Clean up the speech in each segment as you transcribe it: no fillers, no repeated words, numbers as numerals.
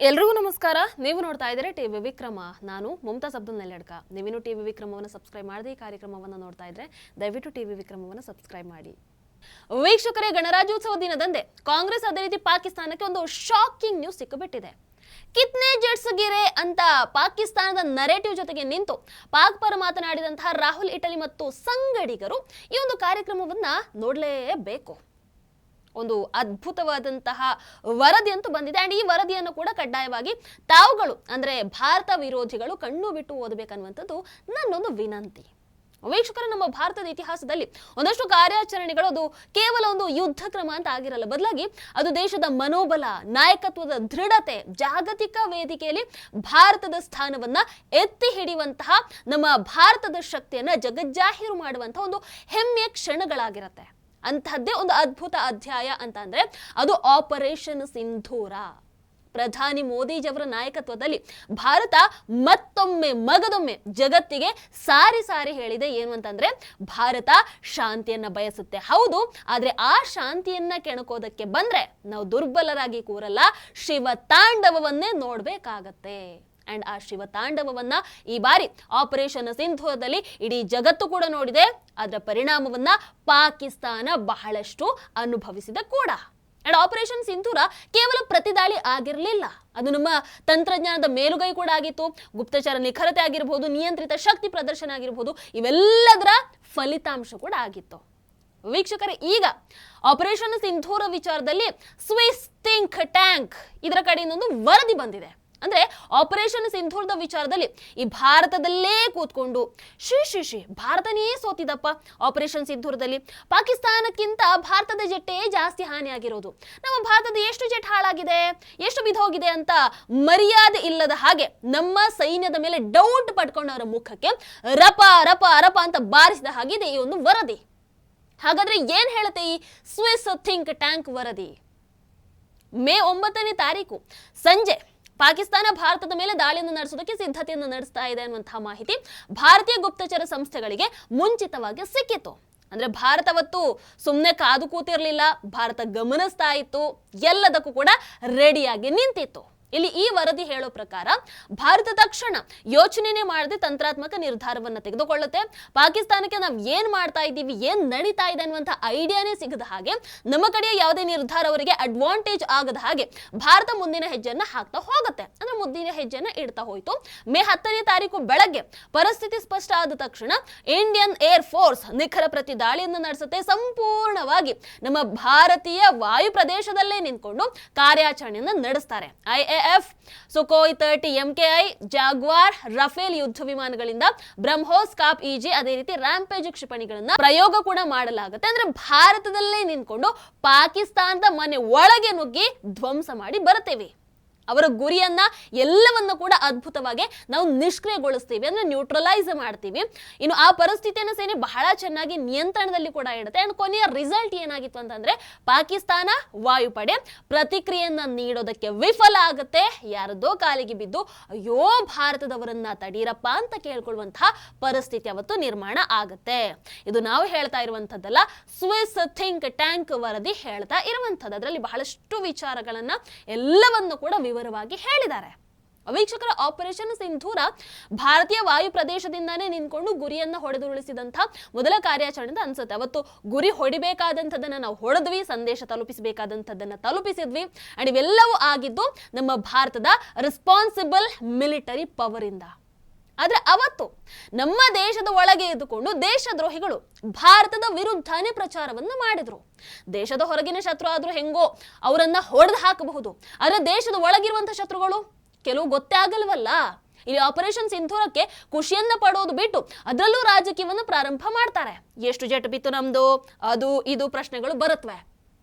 ಎಲ್ರಿಗೂ ನಮಸ್ಕಾರ. ನೀವು ನೋಡ್ತಾ ಇದ್ದೀರಾ ಟಿವಿ ವಿಕ್ರಮ. ನಾನು ಮುಮ್ತಾಜ್ ಅಬ್ದುಲ್ ನೆಲ್ಲಡ್ಕ. ನೀವಿನ್ನು ಟಿವಿ ವಿಕ್ರಮವನ್ನು ಸಬ್ಸ್ಕ್ರೈಬ್ ಮಾಡದೆ ಈ ಕಾರ್ಯಕ್ರಮವನ್ನು ನೋಡ್ತಾ ಇದ್ರೆ ದಯವಿಟ್ಟು ಟಿವಿ ವಿಕ್ರಮವನ್ನು ಸಬ್ಸ್ಕ್ರೈಬ್ ಮಾಡಿ. ವೀಕ್ಷಕರೇ, ಗಣರಾಜ್ಯೋತ್ಸವ ದಿನದಂದೇ ಕಾಂಗ್ರೆಸ್ ಅದೇ ರೀತಿ ಪಾಕಿಸ್ತಾನಕ್ಕೆ ಒಂದು ಶಾಕಿಂಗ್ ನ್ಯೂಸ್ ಸಿಕ್ಕಬಿಟ್ಟಿದೆ. ಕಿತ್ನೆ ಜಡ್ಸಗಿರೆ ಅಂತ ಪಾಕಿಸ್ತಾನದ ನರೇಟಿವ್ ಜೊತೆಗೆ ನಿಂತು ಪಾಕ್ ಪರ ಮಾತನಾಡಿದಂತಹ ರಾಹುಲ್ ಇಟಲಿ ಮತ್ತು ಸಂಗಡಿಗರು ಈ ಒಂದು ಕಾರ್ಯಕ್ರಮವನ್ನ ನೋಡಲೇಬೇಕು. ಒಂದು ಅದ್ಭುತವಾದಂತಹ ವರದಿ ಅಂತೂ ಬಂದಿದೆ. ಅಂಡ್ ಈ ವರದಿಯನ್ನು ಕೂಡ ಕಡ್ಡಾಯವಾಗಿ ತಾವುಗಳು ಅಂದ್ರೆ ಭಾರತ ವಿರೋಧಿಗಳು ಕಣ್ಣು ಬಿಟ್ಟು ಓದಬೇಕನ್ನುವಂಥದ್ದು ನನ್ನೊಂದು ವಿನಂತಿ. ವೀಕ್ಷಕರು, ನಮ್ಮ ಭಾರತದ ಇತಿಹಾಸದಲ್ಲಿ ಒಂದಷ್ಟು ಕಾರ್ಯಾಚರಣೆಗಳು ಅದು ಕೇವಲ ಒಂದು ಯುದ್ಧ ಕ್ರಮ ಅಂತ ಆಗಿರಲ್ಲ, ಬದಲಾಗಿ ಅದು ದೇಶದ ಮನೋಬಲ, ನಾಯಕತ್ವದ ದೃಢತೆ, ಜಾಗತಿಕ ವೇದಿಕೆಯಲ್ಲಿ ಭಾರತದ ಸ್ಥಾನವನ್ನ ಎತ್ತಿ ಹಿಡಿಯುವಂತಹ ನಮ್ಮ ಭಾರತದ ಶಕ್ತಿಯನ್ನ ಜಗಜ್ಜಾಹೀರು ಮಾಡುವಂತಹ ಒಂದು ಹೆಮ್ಮೆಯ ಕ್ಷಣಗಳಾಗಿರುತ್ತೆ. ಅಂತಹದ್ದೇ ಒಂದು ಅದ್ಭುತ ಅಧ್ಯಾಯ ಅಂತ ಅಂದ್ರೆ ಅದು ಆಪರೇಷನ್ ಸಿಂಧೂರ. ಪ್ರಧಾನಿ ಮೋದಿಜಿಯವರ ನಾಯಕತ್ವದಲ್ಲಿ ಭಾರತ ಮತ್ತೊಮ್ಮೆ ಮಗದೊಮ್ಮೆ ಜಗತ್ತಿಗೆ ಸಾರಿ ಸಾರಿ ಹೇಳಿದೆ ಏನು ಅಂತಂದ್ರೆ ಭಾರತ ಶಾಂತಿಯನ್ನ ಬಯಸುತ್ತೆ. ಹೌದು, ಆದ್ರೆ ಆ ಶಾಂತಿಯನ್ನ ಕೆಣಕೋದಕ್ಕೆ ಬಂದ್ರೆ ನಾವು ದುರ್ಬಲರಾಗಿ ಕೂರಲ್ಲ, ಶಿವ ತಾಂಡವವನ್ನೇ ನೋಡ್ಬೇಕಾಗತ್ತೆ. ಅಂಡ್ ಆ ಶಿವ ತಾಂಡವವನ್ನ ಈ ಬಾರಿ ಆಪರೇಷನ್ ಸಿಂಧೂರದಲ್ಲಿ ಇಡೀ ಜಗತ್ತು ಕೂಡ ನೋಡಿದೆ. ಅದರ ಪರಿಣಾಮವನ್ನ ಪಾಕಿಸ್ತಾನ ಬಹಳಷ್ಟು ಅನುಭವಿಸಿದೆ ಕೂಡ. ಅಂಡ್ ಆಪರೇಷನ್ ಸಿಂಧೂರ ಕೇವಲ ಪ್ರತಿದಾಳಿ ಆಗಿರಲಿಲ್ಲ, ಅದು ನಮ್ಮ ತಂತ್ರಜ್ಞಾನದ ಮೇಲುಗೈ ಕೂಡ ಆಗಿತ್ತು. ಗುಪ್ತಚರ ನಿಖರತೆ ಆಗಿರಬಹುದು, ನಿಯಂತ್ರಿತ ಶಕ್ತಿ ಪ್ರದರ್ಶನ ಆಗಿರಬಹುದು, ಇವೆಲ್ಲದರ ಫಲಿತಾಂಶ ಕೂಡ ಆಗಿತ್ತು. ವೀಕ್ಷಕರೇ, ಈಗ ಆಪರೇಷನ್ ಸಿಂಧೂರ ವಿಚಾರದಲ್ಲಿ ಸ್ವಿಸ್ ಥಿಂಕ್ ಟ್ಯಾಂಕ್ ಇದರ ಕಡೆಯಿಂದ ಒಂದು ವರದಿ ಬಂದಿದೆ. ಅಂದ್ರೆ ಆಪರೇಷನ್ ಸಿಂಧೂರದ ವಿಚಾರದಲ್ಲಿ ಈ ಭಾರತದಲ್ಲೇ ಕೂತ್ಕೊಂಡು ಭಾರತನೇ ಸೋತಿದಪ್ಪ ಆಪರೇಷನ್ ಸಿಂಧೂರದಲ್ಲಿ, ಪಾಕಿಸ್ತಾನಕ್ಕಿಂತ ಭಾರತದ ಜೆಟ್ಟೇ ಜಾಸ್ತಿ ಹಾನಿಯಾಗಿರೋದು, ನಮ್ಮ ಭಾರತದ ಎಷ್ಟು ಜೆಟ್ ಹಾಳಾಗಿದೆ, ಎಷ್ಟು ಬಿದ್ದೋಗಿದೆ ಅಂತ ಮರ್ಯಾದೆ ಇಲ್ಲದ ಹಾಗೆ ನಮ್ಮ ಸೈನ್ಯದ ಮೇಲೆ ಡೌಟ್ ಪಡ್ಕೊಂಡವರ ಮುಖಕ್ಕೆ ರಪ ರಪ ರಪ ಅಂತ ಬಾರಿಸಿದ ಹಾಗಿದೆ ಈ ಒಂದು ವರದಿ. ಹಾಗಾದ್ರೆ ಏನ್ ಹೇಳುತ್ತೆ ಈ ಸ್ವಿಸ್ ಥಿಂಕ್ ಟ್ಯಾಂಕ್ ವರದಿ? ಮೇ 9ನೇ ತಾರೀಕು ಸಂಜೆ ಪಾಕಿಸ್ತಾನ ಭಾರತದ ಮೇಲೆ ದಾಳಿಯನ್ನು ನಡೆಸೋದಕ್ಕೆ ಸಿದ್ಧತೆಯನ್ನು ನಡೆಸ್ತಾ ಇದೆ ಅನ್ನುವಂತಹ ಮಾಹಿತಿ ಭಾರತೀಯ ಗುಪ್ತಚರ ಸಂಸ್ಥೆಗಳಿಗೆ ಮುಂಚಿತವಾಗಿ ಸಿಕ್ಕಿತ್ತು. ಅಂದ್ರೆ ಭಾರತವತ್ತು ಸುಮ್ಮನೆ ಕಾದು ಕೂತಿರ್ಲಿಲ್ಲ, ಭಾರತ ಗಮನಿಸ್ತಾ ಇತ್ತು, ಎಲ್ಲದಕ್ಕೂ ಕೂಡ ರೆಡಿಯಾಗಿ ನಿಂತಿತ್ತು. ಇಲ್ಲಿ ಈ ವರದಿ ಹೇಳೋ ಪ್ರಕಾರ ಭಾರತ ತಕ್ಷಣ ಯೋಚನೆನೇ ಮಾಡದೆ ತಂತ್ರಾತ್ಮಕ ನಿರ್ಧಾರವನ್ನ ತೆಗೆದುಕೊಳ್ಳುತ್ತೆ. ಪಾಕಿಸ್ತಾನಕ್ಕೆ ನಾವು ಏನ್ ಮಾಡ್ತಾ ಇದ್ದೀವಿ, ಏನ್ ನಡೀತಾ ಇದೆ ಅನ್ನುವಂಥ ಐಡಿಯಾನೇ ಸಿಗದ ಹಾಗೆ, ನಮ್ಮ ಕಡೆಯ ಯಾವುದೇ ನಿರ್ಧಾರ ಅವರಿಗೆ ಅಡ್ವಾಂಟೇಜ್ ಆಗದ ಹಾಗೆ ಭಾರತ ಮುಂದಿನ ಹೆಜ್ಜೆಯನ್ನ ಹಾಕ್ತಾ ಹೋಗುತ್ತೆ. ಅಂದ್ರೆ ಮುಂದಿನ ಹೆಜ್ಜೆಯನ್ನ ಇಡ್ತಾ ಹೋಯ್ತು. ಮೇ 10ನೇ ತಾರೀಕು ಬೆಳಗ್ಗೆ ಪರಿಸ್ಥಿತಿ ಸ್ಪಷ್ಟ ಆದ ತಕ್ಷಣ ಇಂಡಿಯನ್ ಏರ್ ಫೋರ್ಸ್ ನಿಖರ ಪ್ರತಿ ದಾಳಿಯನ್ನು ನಡೆಸುತ್ತೆ. ಸಂಪೂರ್ಣವಾಗಿ ನಮ್ಮ ಭಾರತೀಯ ವಾಯು ಪ್ರದೇಶದಲ್ಲೇ ನಿಂತ್ಕೊಂಡು ಕಾರ್ಯಾಚರಣೆಯನ್ನು ನಡೆಸ್ತಾರೆ. IAF, Sukhoi 30 MKI, Jaguar, Rafale ಯುದ್ಧ ವಿಮಾನಗಳಿಂದ ಬ್ರಹ್ಮೋಸ್, ಕಾಪ್ EG, ಅದೇ ರೀತಿ ರ್ಯಾಂಪೇಜ್ ಕ್ಷಿಪಣಿಗಳನ್ನ ಪ್ರಯೋಗ ಕೂಡ ಮಾಡಲಾಗುತ್ತೆ. ಅಂದ್ರೆ ಭಾರತದಲ್ಲೇ ನಿಂತ್ಕೊಂಡು ಪಾಕಿಸ್ತಾನದ ಮನೆ ಒಳಗೆ ನುಗ್ಗಿ ಧ್ವಂಸ ಮಾಡಿ ಬರುತ್ತೇವೆ. ಅವರ ಗುರಿಯನ್ನ ಎಲ್ಲವನ್ನ ಕೂಡ ಅದ್ಭುತವಾಗಿ ನಾವು ನಿಷ್ಕ್ರಿಯಗೊಳಿಸ್ತೀವಿ, ಅಂದ್ರೆ ನ್ಯೂಟ್ರಲೈಸ್ ಮಾಡ್ತೀವಿ. ಇನ್ನು ಆ ಪರಿಸ್ಥಿತಿಯನ್ನು ಸೇನೆ ಬಹಳ ಚೆನ್ನಾಗಿ ನಿಯಂತ್ರಣದಲ್ಲಿ ಕೂಡ ಇಡುತ್ತೆ. ಅಂಡ್ ಕೊನೆಯ ರಿಸಲ್ಟ್ ಏನಾಗಿತ್ತು ಅಂತಂದ್ರೆ ಪಾಕಿಸ್ತಾನ ವಾಯುಪಡೆ ಪ್ರತಿಕ್ರಿಯೆಯನ್ನ ನೀಡೋದಕ್ಕೆ ವಿಫಲ ಆಗುತ್ತೆ. ಯಾರದೋ ಕಾಲಿಗೆ ಬಿದ್ದು ಅಯ್ಯೋ ಭಾರತದವರನ್ನ ತಡೀರಪ್ಪ ಅಂತ ಕೇಳ್ಕೊಳ್ಳುವಂತಹ ಪರಿಸ್ಥಿತಿ ಅವತ್ತು ನಿರ್ಮಾಣ ಆಗುತ್ತೆ. ಇದು ನಾವು ಹೇಳ್ತಾ ಇರುವಂತದ್ದಲ್ಲ, ಸ್ವಿಸ್ ಥಿಂಕ್ ಟ್ಯಾಂಕ್ ವರದಿ ಹೇಳ್ತಾ ಇರುವಂತದ್ದು. ಅದರಲ್ಲಿ ಬಹಳಷ್ಟು ವಿಚಾರಗಳನ್ನ ಎಲ್ಲವನ್ನು ಕೂಡ ವಿವರವಾಗಿ ಹೇಳಿದ್ದಾರೆ. ವೀಕ್ಷಕರ, ಆಪರೇಷನ್ ಸಿಂಧೂರ ಭಾರತೀಯ ವಾಯು ಪ್ರದೇಶದಿಂದಾನೇ ನಿಂತ್ಕೊಂಡು ಗುರಿಯನ್ನ ಹೊಡೆದುರುಳಿಸಿದಂತಹ ಮೊದಲ ಕಾರ್ಯಾಚರಣೆ ಅಂತ ಅನ್ಸುತ್ತೆ. ಅವತ್ತು ಗುರಿ ಹೊಡಿಬೇಕಾದಂಥದ್ದನ್ನ ನಾವು ಹೊಡೆದ್ವಿ, ಸಂದೇಶ ತಲುಪಿಸಬೇಕಾದಂಥದ್ದನ್ನ ತಲುಪಿಸಿದ್ವಿ. ಅಂಡ್ ಇವೆಲ್ಲವೂ ಆಗಿದ್ದು ನಮ್ಮ ಭಾರತದ ರೆಸ್ಪಾನ್ಸಿಬಲ್ ಮಿಲಿಟರಿ ಪವರ್ ಇಂದ. ಆದ್ರೆ ಅವತ್ತು ನಮ್ಮ ದೇಶದ ಒಳಗೆ ಇದ್ದುಕೊಂಡು ದೇಶದ್ರೋಹಿಗಳು ಭಾರತದ ವಿರುದ್ಧನೇ ಪ್ರಚಾರವನ್ನು ಮಾಡಿದ್ರು. ದೇಶದ ಹೊರಗಿನ ಶತ್ರು ಆದ್ರೂ ಹೆಂಗೋ ಅವರನ್ನ ಹೊಡೆದು ಹಾಕಬಹುದು, ಆದ್ರೆ ದೇಶದ ಒಳಗಿರುವಂತಹ ಶತ್ರುಗಳು ಕೆಲವು ಗೊತ್ತೇ ಆಗಲ್ವಲ್ಲ. ಇಲ್ಲಿ ಆಪರೇಷನ್ ಸಿಂಧೂರಕ್ಕೆ ಖುಷಿಯನ್ನ ಪಡೋದು ಬಿಟ್ಟು ಅದರಲ್ಲೂ ರಾಜಕೀಯವನ್ನು ಪ್ರಾರಂಭ ಮಾಡ್ತಾರೆ. ಎಷ್ಟು ಜೆಟ್ ಬಿತ್ತು ನಮ್ದು, ಅದು ಇದು ಪ್ರಶ್ನೆಗಳು ಬರುತ್ತವೆ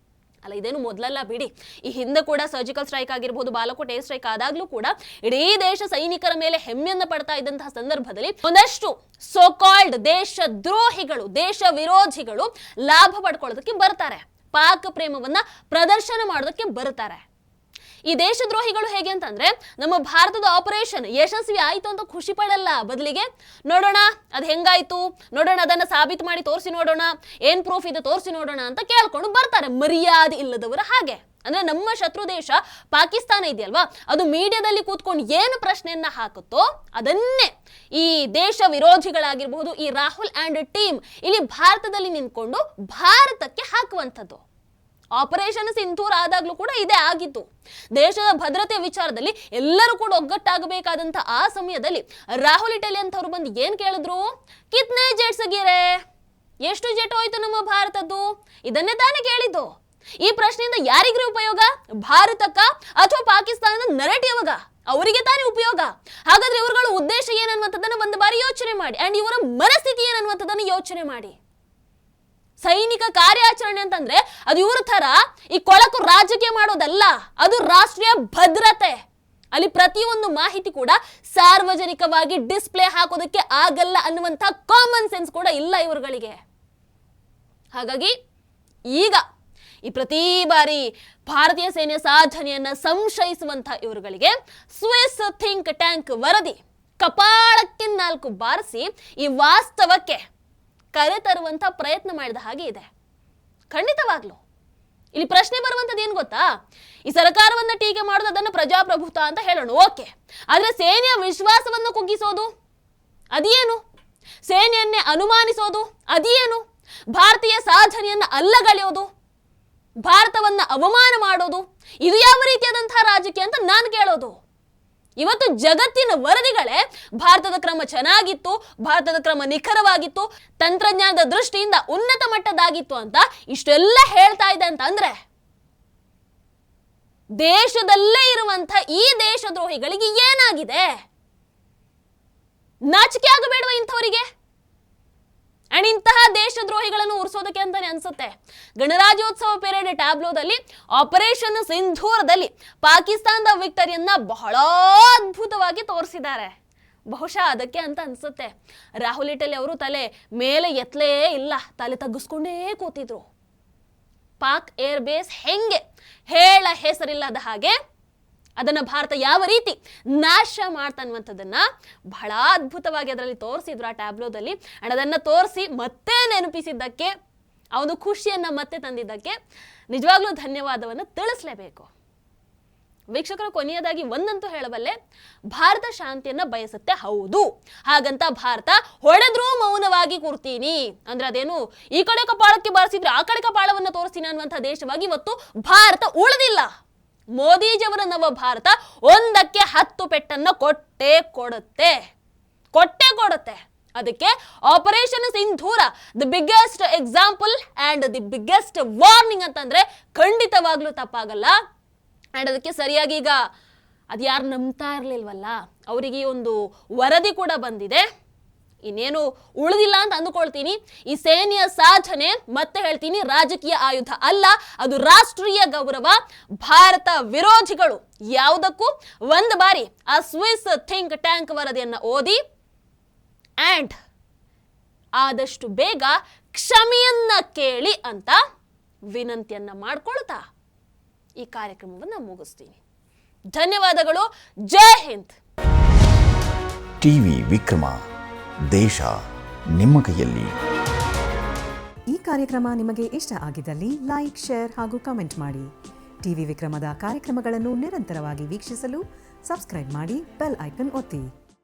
ಅಲ್ಲ. ಇದೇನು ಮೊದಲಲ್ಲ ಬಿಡಿ, ಈ ಹಿಂದೆ ಕೂಡ ಸರ್ಜಿಕಲ್ ಸ್ಟ್ರೈಕ್ ಆಗಿರಬಹುದು, ಬಾಲಾಕೋಟ್ ಏರ್ ಸ್ಟ್ರೈಕ್ ಆದಾಗ್ಲೂ ಕೂಡ ಇಡೀ ದೇಶ ಸೈನಿಕರ ಮೇಲೆ ಹೆಮ್ಮೆಯನ್ನ ಪಡ್ತಾ ಇದ್ದಂತಹ ಸಂದರ್ಭದಲ್ಲಿ ಒಂದಷ್ಟು ಸೋಕಾಲ್ಡ್ ದೇಶ ದ್ರೋಹಿಗಳು, ದೇಶ ವಿರೋಧಿಗಳು ಲಾಭ ಪಡ್ಕೊಳ್ಳೋದಕ್ಕೆ ಬರ್ತಾರೆ, ಪಾಕ್ ಪ್ರೇಮವನ್ನ ಪ್ರದರ್ಶನ ಮಾಡೋದಕ್ಕೆ ಬರ್ತಾರೆ. ಈ ದೇಶದ್ರೋಹಿಗಳು ಹೇಗೆ ಅಂತಂದ್ರೆ ನಮ್ಮ ಭಾರತದ ಆಪರೇಷನ್ ಯಶಸ್ವಿ ಆಯಿತು ಅಂತ ಖುಷಿ ಪಡಲ್ಲ, ಬದಲಿಗೆ ನೋಡೋಣ ಅದು ಹೆಂಗಾಯ್ತು, ನೋಡೋಣ ಅದನ್ನ ಸಾಬೀತು ಮಾಡಿ ತೋರಿಸಿ ನೋಡೋಣ, ಏನ್ ಪ್ರೂಫ್ ಇದೆ ತೋರಿಸಿ ನೋಡೋಣ ಅಂತ ಕೇಳ್ಕೊಂಡು ಬರ್ತಾರೆ, ಮರ್ಯಾದೆ ಇಲ್ಲದವರ ಹಾಗೆ. ಅಂದ್ರೆ ನಮ್ಮ ಶತ್ರು ದೇಶ ಪಾಕಿಸ್ತಾನ ಇದೆಯಲ್ವಾ, ಅದು ಮೀಡಿಯಾದಲ್ಲಿ ಕೂತ್ಕೊಂಡು ಏನು ಪ್ರಶ್ನೆಯನ್ನ ಹಾಕುತ್ತೋ ಅದನ್ನೇ ಈ ದೇಶ ವಿರೋಧಿಗಳಾಗಿರ್ಬಹುದು, ಈ ರಾಹುಲ್ ಅಂಡ್ ಟೀಮ್ ಇಲ್ಲಿ ಭಾರತದಲ್ಲಿ ನಿಂತ್ಕೊಂಡು ಭಾರತಕ್ಕೆ ಹಾಕುವಂಥದ್ದು. ಆಪರೇಷನ್ ಸಿಂಧೂರ್ ಆದಾಗ್ಲೂ ಕೂಡ ಇದೇ ಆಗಿತ್ತು. ದೇಶದ ಭದ್ರತೆಯ ವಿಚಾರದಲ್ಲಿ ಎಲ್ಲರೂ ಕೂಡ ಒಗ್ಗಟ್ಟಾಗಬೇಕಾದಂತ ಆ ಸಮಯದಲ್ಲಿ ರಾಹುಲ್ ಇಟಲಿ ಅಂತವ್ರು ಬಂದು ಏನ್ ಕೇಳಿದ್ರು, ಕಿತ್ನೆ ಜೆಟ್ಸ್ ಗಿರೆ, ಎಷ್ಟು ಜೆಟ್ ಹೋಯ್ತು ನಮ್ಮ ಭಾರತದ್ದು, ಇದನ್ನೇ ತಾನೇ ಕೇಳಿದ್ದು. ಈ ಪ್ರಶ್ನೆಯಿಂದ ಯಾರಿಗ್ರಿ ಉಪಯೋಗ? ಭಾರತಕ್ಕ ಅಥವಾ ಪಾಕಿಸ್ತಾನದ ನರೇಟಿವ್ಗ? ಅವರಿಗೆ ತಾನೇ ಉಪಯೋಗ. ಹಾಗಾದ್ರೆ ಇವರುಗಳ ಉದ್ದೇಶ ಏನನ್ನುವಂಥದ್ದನ್ನು ಒಂದು ಬಾರಿ ಯೋಚನೆ ಮಾಡಿ, ಅಂಡ್ ಇವರ ಮನಸ್ಥಿತಿ ಏನನ್ನುವಂಥದ್ದನ್ನು ಯೋಚನೆ ಮಾಡಿ. ಸೈನಿಕ ಕಾರ್ಯಾಚರಣೆ ಅಂತಂದ್ರೆ ಅದು ಇವ್ರ ತರ ಈ ಕೊಳಕು ರಾಜಕೀಯ ಮಾಡೋದಲ್ಲ, ಅದು ರಾಷ್ಟ್ರೀಯ ಭದ್ರತೆ. ಅಲ್ಲಿ ಪ್ರತಿಯೊಂದು ಮಾಹಿತಿ ಕೂಡ ಸಾರ್ವಜನಿಕವಾಗಿ ಡಿಸ್ಪ್ಲೇ ಹಾಕೋದಕ್ಕೆ ಆಗಲ್ಲ ಅನ್ನುವಂಥ ಕಾಮನ್ ಸೆನ್ಸ್ ಕೂಡ ಇಲ್ಲ ಇವರುಗಳಿಗೆ. ಹಾಗಾಗಿ ಈಗ ಈ ಪ್ರತಿ ಬಾರಿ ಭಾರತೀಯ ಸೇನೆಯ ಸಾಧನೆಯನ್ನ ಸಂಶಯಿಸುವಂತ ಇವರುಗಳಿಗೆ ಸ್ವಿಸ್ ಥಿಂಕ್ ಟ್ಯಾಂಕ್ ವರದಿ ಕಪಾಳಕ್ಕೆ 4 ಬಾರಿಸಿ ಈ ವಾಸ್ತವಕ್ಕೆ ಕರೆತರುವಂತ ಪ್ರಯತ್ನ ಮಾಡಿದ ಹಾಗೆ ಇದೆ. ಖಂಡಿತವಾಗ್ಲು ಇಲ್ಲಿ ಪ್ರಶ್ನೆ ಬರುವಂತದ್ದು ಏನು ಗೊತ್ತಾ, ಈ ಸರ್ಕಾರವನ್ನ ಟೀಕೆ ಮಾಡೋದು ಅದನ್ನು ಪ್ರಜಾಪ್ರಭುತ್ವ ಅಂತ ಹೇಳೋಣ, ಓಕೆ. ಆದ್ರೆ ಸೇನೆಯ ವಿಶ್ವಾಸವನ್ನು ಕುಗ್ಗಿಸೋದು ಅದೇನು? ಸೇನೆಯನ್ನೇ ಅನುಮಾನಿಸೋದು ಅದೇನು? ಭಾರತೀಯ ಸಾಧನೆಯನ್ನ ಅಲ್ಲಗಳೆಯೋದು, ಭಾರತವನ್ನ ಅವಮಾನ ಮಾಡೋದು, ಇದು ಯಾವ ರೀತಿಯಾದಂತಹ ರಾಜಕೀಯ ಅಂತ ನಾನು ಕೇಳೋದು. ಇವತ್ತು ಜಗತ್ತಿನ ವರದಿಗಳೇ ಭಾರತದ ಕ್ರಮ ಚೆನ್ನಾಗಿತ್ತು, ಭಾರತದ ಕ್ರಮ ನಿಖರವಾಗಿತ್ತು, ತಂತ್ರಜ್ಞಾನದ ದೃಷ್ಟಿಯಿಂದ ಉನ್ನತ ಮಟ್ಟದಾಗಿತ್ತು ಅಂತ ಇಷ್ಟೆಲ್ಲ ಹೇಳ್ತಾ ಇದೆ ಅಂತ ಅಂದ್ರೆ ದೇಶದಲ್ಲೇ ಇರುವಂತ ಈ ದೇಶದ್ರೋಹಿಗಳಿಗೆ ಏನಾಗಿದೆ? ನಾಚಿಕೆ ಆಗಬೇಡವ ಇಂಥವರಿಗೆ? ಅಂಡ್ ಇಂತಹ ದೇಶದ್ರೋಹಿಗಳನ್ನು ಉರಿಸೋದಕ್ಕೆ ಅಂತಾನೆ ಅನ್ಸುತ್ತೆ ಗಣರಾಜ್ಯೋತ್ಸವ ಪೆರೇಡ್ ಟ್ಯಾಬ್ಲೋದಲ್ಲಿ ಆಪರೇಷನ್ ಸಿಂಧೂರದಲ್ಲಿ ಪಾಕಿಸ್ತಾನದ ವಿಕ್ಟರಿಯನ್ನ ಬಹಳ ಅದ್ಭುತವಾಗಿ ತೋರಿಸಿದ್ದಾರೆ. ಬಹುಶಃ ಅದಕ್ಕೆ ಅಂತ ಅನ್ಸುತ್ತೆ ರಾಹುಲ್ ಇಟಲಿ ಅವರು ತಲೆ ಮೇಲೆ ಎತ್ತಲೇ ಇಲ್ಲ, ತಲೆ ತಗ್ಗಿಸ್ಕೊಂಡೇ ಕೂತಿದ್ರು. ಪಾಕ್ ಏರ್ ಬೇಸ್ ಹೆಂಗೆ ಹೇಳ ಹೆಸರಿಲ್ಲದ ಹಾಗೆ ಅದನ್ನ ಭಾರತ ಯಾವ ರೀತಿ ನಾಶ ಮಾಡ್ತಾನ್ನುವಂಥದ್ದನ್ನ ಬಹಳ ಅದ್ಭುತವಾಗಿ ಅದರಲ್ಲಿ ತೋರಿಸಿದ್ರು ಆ ಟ್ಯಾಬ್ಲೋದಲ್ಲಿ. ಅಂಡ್ ಅದನ್ನ ತೋರಿಸಿ ಮತ್ತೆ ನೆನಪಿಸಿದ್ದಕ್ಕೆ, ಆ ಒಂದು ಖುಷಿಯನ್ನ ಮತ್ತೆ ತಂದಿದ್ದಕ್ಕೆ ನಿಜವಾಗ್ಲೂ ಧನ್ಯವಾದವನ್ನು ತಿಳಿಸ್ಲೇಬೇಕು. ವೀಕ್ಷಕರು, ಕೊನೆಯದಾಗಿ ಒಂದಂತೂ ಹೇಳಬಲ್ಲೆ, ಭಾರತ ಶಾಂತಿಯನ್ನ ಬಯಸುತ್ತೆ, ಹೌದು. ಹಾಗಂತ ಭಾರತ ಹೊಡೆದ್ರೂ ಮೌನವಾಗಿ ಕೂರ್ತೀನಿ ಅಂದ್ರೆ ಅದೇನು ಈ ಕಡೆ ಕಪಾಳಕ್ಕೆ ಬಾರಿಸಿದ್ರೆ ಆ ಕಡೆ ಕಪಾಳವನ್ನ ತೋರಿಸ್ತೀನಿ ಅನ್ನುವಂಥ ದೇಶವಾಗಿ ಇವತ್ತು ಭಾರತ ಉಳಿದಿಲ್ಲ. ಮೋದಿಜಿಯವರ ನವ ಭಾರತ 1ಕ್ಕೆ 10 ಪೆಟ್ಟನ್ನ ಕೊಟ್ಟೇ ಕೊಡುತ್ತೆ. ಅದಕ್ಕೆ operation Sindoor the biggest example and the biggest warning ಅಂತಂದ್ರೆ ಖಂಡಿತವಾಗ್ಲೂ ತಪ್ಪಾಗಲ್ಲ. ಅಂಡ್ ಅದಕ್ಕೆ ಸರಿಯಾಗಿ ಈಗ ಅದು ಯಾರು ನಂಬ್ತಾ ಇರ್ಲಿಲ್ವಲ್ಲ, ಅವರಿಗೆ ಒಂದು ವರದಿ ಕೂಡ ಬಂದಿದೆ. ಇನ್ನೇನು ಉಳಿದಿಲ್ಲ ಅಂತ ಅಂದುಕೊಳ್ತೀನಿ. ಈ ಸೇನೆಯ ಸಾಧನೆ ಮತ್ತೆ ಹೇಳ್ತೀನಿ ರಾಜಕೀಯ ಆಯುಧ ಅಲ್ಲ, ಅದು ರಾಷ್ಟ್ರೀಯ ಗೌರವ. ಭಾರತ ವಿರೋಧಿಗಳು ಯಾವುದಕ್ಕೂ ಒಂದು ಬಾರಿ ಆ ಸ್ವಿಸ್ ಥಿಂಕ್ ಟ್ಯಾಂಕ್ ವರದಿಯನ್ನ ಓದಿ ಅಂಡ್ ಆದಷ್ಟು ಬೇಗ ಕ್ಷಮೆಯನ್ನ ಕೇಳಿ ಅಂತ ವಿನಂತಿಯನ್ನ ಮಾಡ್ಕೊಳ್ತಾ ಈ ಕಾರ್ಯಕ್ರಮವನ್ನು ಮುಗಿಸ್ತೀನಿ. ಧನ್ಯವಾದಗಳು. ಜೈ ಹಿಂದ್. ಟಿವಿ ವಿಕ್ರಮ, ದೇಶ ನಿಮ್ಮ ಕೈಯಲ್ಲಿ. ಈ ಕಾರ್ಯಕ್ರಮ ನಿಮಗೆ ಇಷ್ಟ ಆಗಿದ್ದಲ್ಲಿ ಲೈಕ್, ಶೇರ್ ಹಾಗೂ ಕಮೆಂಟ್ ಮಾಡಿ. ಟಿವಿ ವಿಕ್ರಮದ ಕಾರ್ಯಕ್ರಮಗಳನ್ನು ನಿರಂತರವಾಗಿ ವೀಕ್ಷಿಸಲು ಸಬ್ಸ್ಕ್ರೈಬ್ ಮಾಡಿ, ಬೆಲ್ ಐಕನ್ ಒತ್ತಿ.